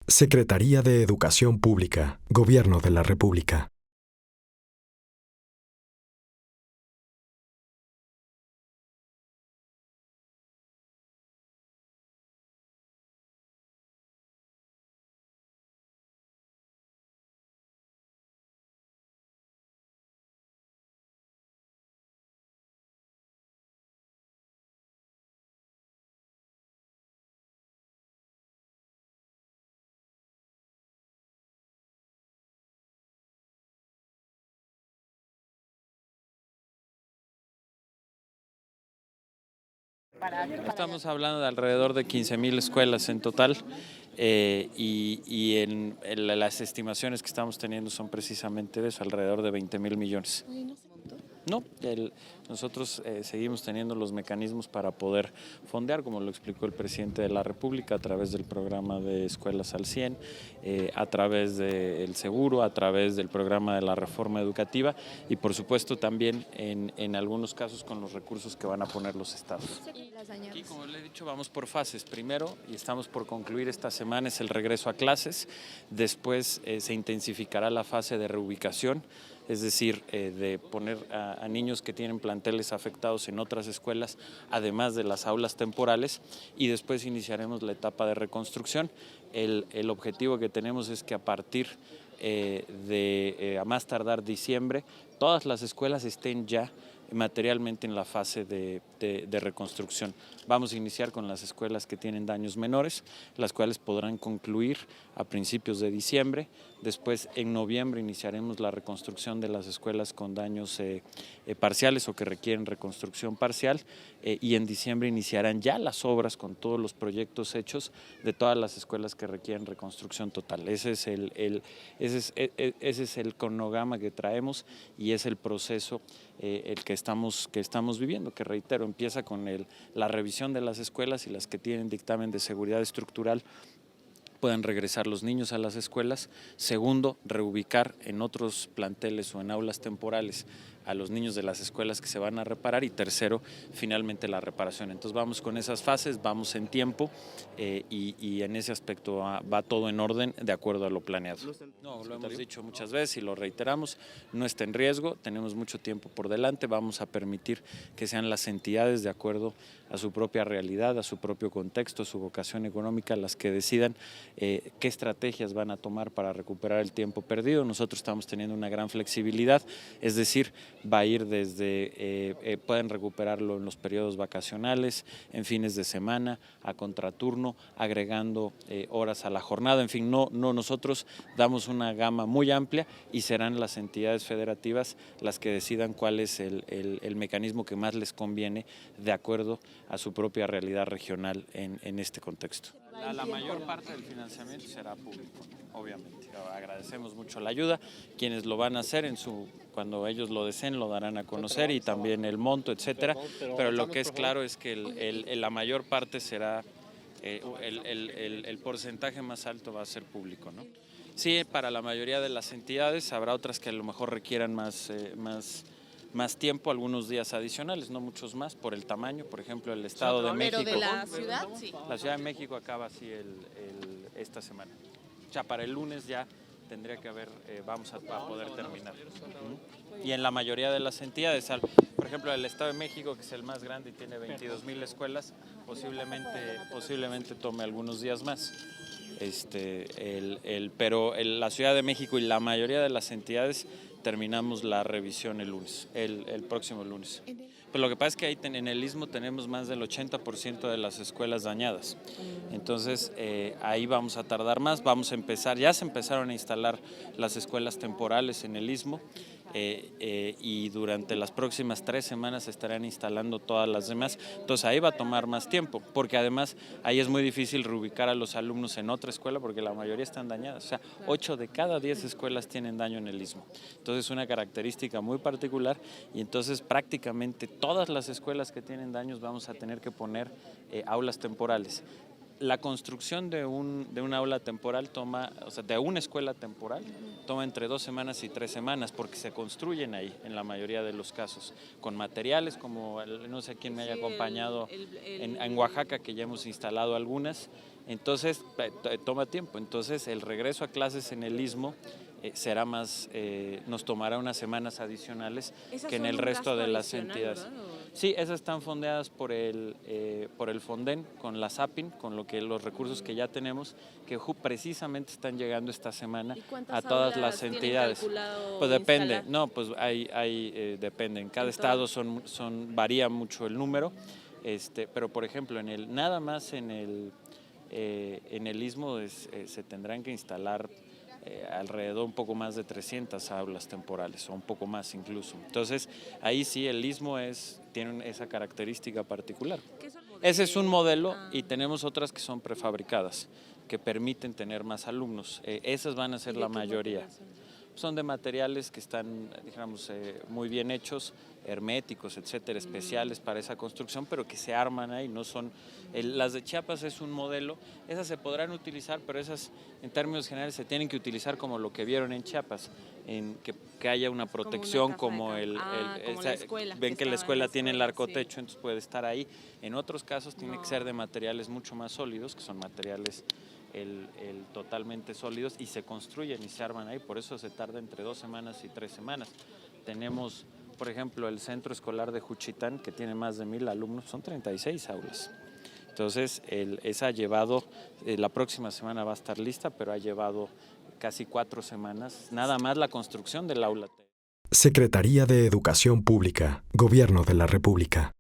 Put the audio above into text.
Secretaría de Educación Pública, Gobierno de la República. Estamos hablando de alrededor de 15,000 escuelas en total y las estimaciones que estamos teniendo son precisamente de eso, alrededor de 20,000 millones. No, nosotros seguimos teniendo los mecanismos para poder fondear, como lo explicó el presidente de la República, a través del programa de Escuelas al 100, a través del seguro, a través del programa de la reforma educativa y por supuesto también en algunos casos con los recursos que van a poner los estados. Aquí, como le he dicho, vamos por fases. Primero, y estamos por concluir esta semana, es el regreso a clases. Después se intensificará la fase de reubicación, es decir, de poner a niños que tienen planteles afectados en otras escuelas, además de las aulas temporales, y después iniciaremos la etapa de reconstrucción. El objetivo que tenemos es que a partir a más tardar diciembre, todas las escuelas estén ya materialmente en la fase de reconstrucción. Vamos a iniciar con las escuelas que tienen daños menores, las cuales podrán concluir a principios de diciembre. Después, en noviembre, iniciaremos la reconstrucción de las escuelas con daños parciales o que requieren reconstrucción parcial y en diciembre iniciarán ya las obras con todos los proyectos hechos de todas las escuelas que requieren reconstrucción total. Ese es el cronograma que traemos y es el proceso el que estamos viviendo, que reitero, empieza con la revisión de las escuelas y las que tienen dictamen de seguridad estructural puedan regresar los niños a las escuelas. Segundo, reubicar en otros planteles o en aulas temporales a los niños de las escuelas que se van a reparar. Y tercero, finalmente la reparación. Entonces vamos con esas fases, vamos en tiempo y en ese aspecto va todo en orden de acuerdo a lo planeado. No, lo hemos dicho muchas veces y lo reiteramos, no está en riesgo, tenemos mucho tiempo por delante, vamos a permitir que sean las entidades de acuerdo a su propia realidad, a su propio contexto, a su vocación económica, las que decidan qué estrategias van a tomar para recuperar el tiempo perdido. Nosotros estamos teniendo una gran flexibilidad, es decir, va a ir desde, pueden recuperarlo en los periodos vacacionales, en fines de semana, a contraturno, agregando horas a la jornada, en fin, nosotros damos una gama muy amplia y serán las entidades federativas las que decidan cuál es el mecanismo que más les conviene de acuerdo a su propia realidad regional en este contexto. La mayor parte del financiamiento será público, obviamente. Agradecemos mucho la ayuda. Quienes lo van a hacer cuando ellos lo deseen lo darán a conocer y también el monto, etcétera. Pero lo que es claro es que la mayor parte será, el porcentaje más alto va a ser público, ¿no? Sí, para la mayoría de las entidades, habrá otras que a lo mejor requieran más tiempo, algunos días adicionales, no muchos más, por el tamaño. Por ejemplo, el Estado de México. Pero de la ciudad, sí. La Ciudad de México acaba así esta semana. O sea, para el lunes ya tendría que haber, vamos a poder terminar. Y en la mayoría de las entidades, por ejemplo, el Estado de México, que es el más grande y tiene 22,000 escuelas, posiblemente tome algunos días más. Pero la Ciudad de México y la mayoría de las entidades terminamos la revisión el próximo lunes. Pues lo que pasa es que ahí en el Istmo tenemos más del 80% de las escuelas dañadas. Entonces ahí vamos a tardar más, ya se empezaron a instalar las escuelas temporales en el Istmo y durante las próximas 3 semanas se estarán instalando todas las demás. Entonces ahí va a tomar más tiempo, porque además ahí es muy difícil reubicar a los alumnos en otra escuela porque la mayoría están dañadas. O sea, 8 de cada 10 escuelas tienen daño en el Istmo. Entonces es una característica muy particular y entonces prácticamente todas las escuelas que tienen daños vamos a tener que poner aulas temporales. La construcción de una aula temporal de una escuela temporal, toma entre 2 semanas y 3 semanas, porque se construyen ahí, en la mayoría de los casos, con materiales como, no sé quién me haya acompañado en Oaxaca, que ya hemos instalado algunas, Entonces, toma tiempo. Entonces, el regreso a clases en el Istmo será más, nos tomará unas semanas adicionales que en el resto de las entidades. ¿Verdad? Sí, esas están fondeadas por el Fonden, con la SAPIN, con los recursos que ya tenemos, que precisamente están llegando esta semana a todas las entidades. Pues depende, instalar? No, pues depende. En cada estado varía mucho el número, pero por ejemplo, nada más en el Istmo se tendrán que instalar alrededor un poco más de 300 aulas temporales, o un poco más incluso. Entonces, ahí sí el Istmo tiene esa característica particular. Ese es un modelo y tenemos otras que son prefabricadas, que permiten tener más alumnos. Esas van a ser la mayoría. Son de materiales que están, digamos, muy bien hechos, herméticos, etcétera, especiales para esa construcción, pero que se arman ahí, no son... las de Chiapas es un modelo, esas se podrán utilizar, pero esas en términos generales se tienen que utilizar como lo que vieron en Chiapas, que haya una protección como la escuela. Ven que la escuela tiene el arcotecho, sí. Entonces puede estar ahí. En otros casos tiene que ser de materiales mucho más sólidos, que son materiales totalmente sólidos, y se construyen y se arman ahí, por eso se tarda entre 2 semanas y 3 semanas. Tenemos, por ejemplo, el centro escolar de Juchitán, que tiene más de 1000 alumnos, son 36 aulas. Entonces, esa ha llevado, la próxima semana va a estar lista, pero ha llevado casi 4 semanas, nada más la construcción del aula. Secretaría de Educación Pública, Gobierno de la República.